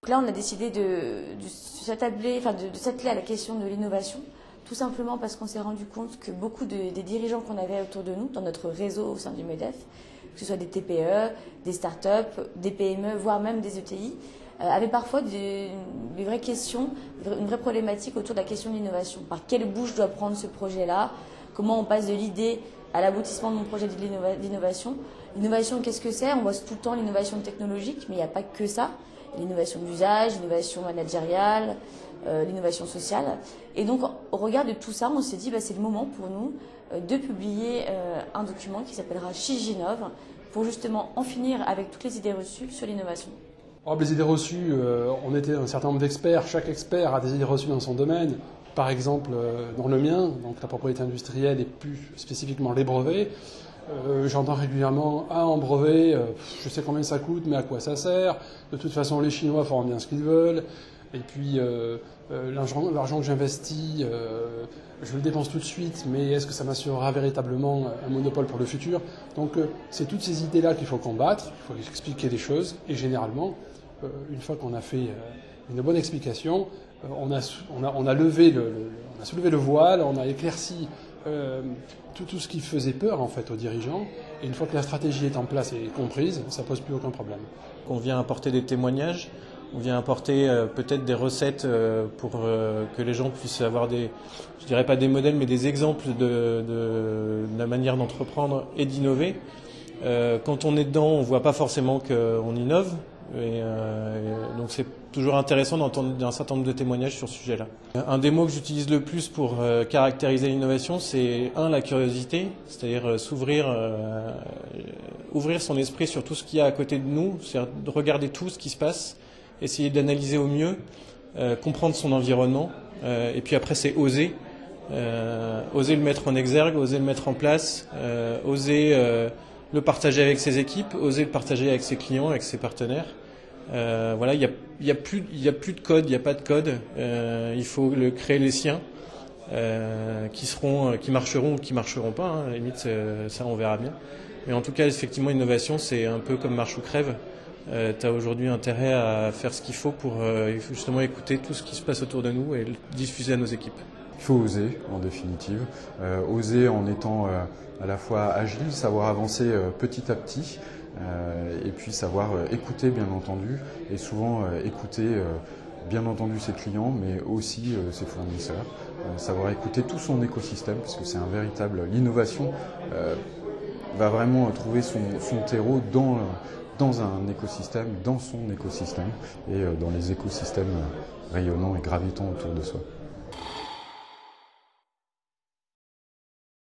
Donc là, on a décidé de s'atteler à la question de l'innovation, tout simplement parce qu'on s'est rendu compte que beaucoup des dirigeants qu'on avait autour de nous, dans notre réseau au sein du MEDEF, que ce soit des TPE, des startups, des PME, voire même des ETI, avaient parfois des vraies questions, une vraie problématique autour de la question de l'innovation. Par quelle bouche doit prendre ce projet-là? Comment on passe de l'idée à l'aboutissement de mon projet d'innovation? L'innovation, qu'est-ce que c'est? On voit tout le temps l'innovation technologique, mais il n'y a pas que ça. L'innovation d'usage, l'innovation managériale, l'innovation sociale. Et donc, au regard de tout ça, on s'est dit c'est le moment pour nous de publier un document qui s'appellera Chiginov pour justement en finir avec toutes les idées reçues sur l'innovation. Les idées reçues, on était un certain nombre d'experts. Chaque expert a des idées reçues dans son domaine. Par exemple, dans le mien, donc la propriété industrielle et plus spécifiquement les brevets, j'entends régulièrement un brevet, je sais combien ça coûte, mais à quoi ça sert? De toute façon, les Chinois feront bien ce qu'ils veulent. Et puis, l'argent que j'investis, je le dépense tout de suite, mais est-ce que ça m'assurera véritablement un monopole pour le futur? Donc, c'est toutes ces idées-là qu'il faut combattre, il faut expliquer les choses, et généralement, une fois qu'on a fait une bonne explication, on a soulevé le voile, on a éclairci tout ce qui faisait peur en fait aux dirigeants, et une fois que la stratégie est en place et comprise, ça pose plus aucun problème. On vient apporter des témoignages, on vient apporter peut-être des recettes pour que les gens puissent avoir je dirais pas des modèles, mais des exemples de la manière d'entreprendre et d'innover. Quand on est dedans, on voit pas forcément qu'on innove. Donc c'est toujours intéressant d'entendre un certain nombre de témoignages sur ce sujet-là. Un des mots que j'utilise le plus pour caractériser l'innovation, c'est la curiosité, c'est-à-dire ouvrir son esprit sur tout ce qu'il y a à côté de nous, c'est-à-dire de regarder tout ce qui se passe, essayer d'analyser au mieux, comprendre son environnement, et puis après c'est oser le mettre en exergue, oser le mettre en place, oser le partager avec ses équipes, oser le partager avec ses clients, avec ses partenaires. Voilà, il y a plus de code, il n'y a pas de code. Il faut créer les siens, qui marcheront ou qui marcheront pas. À la limite, ça on verra bien. Mais en tout cas, effectivement, l'innovation, c'est un peu comme marche ou crève. Tu as aujourd'hui intérêt à faire ce qu'il faut pour justement écouter tout ce qui se passe autour de nous et le diffuser à nos équipes. Il faut oser, en définitive. Oser en étant à la fois agile, savoir avancer petit à petit, et puis savoir écouter, bien entendu, et souvent écouter, bien entendu, ses clients, mais aussi ses fournisseurs. Savoir écouter tout son écosystème, parce que c'est un véritable... L'innovation va vraiment trouver son terreau dans un écosystème, dans son écosystème, et dans les écosystèmes rayonnants et gravitants autour de soi.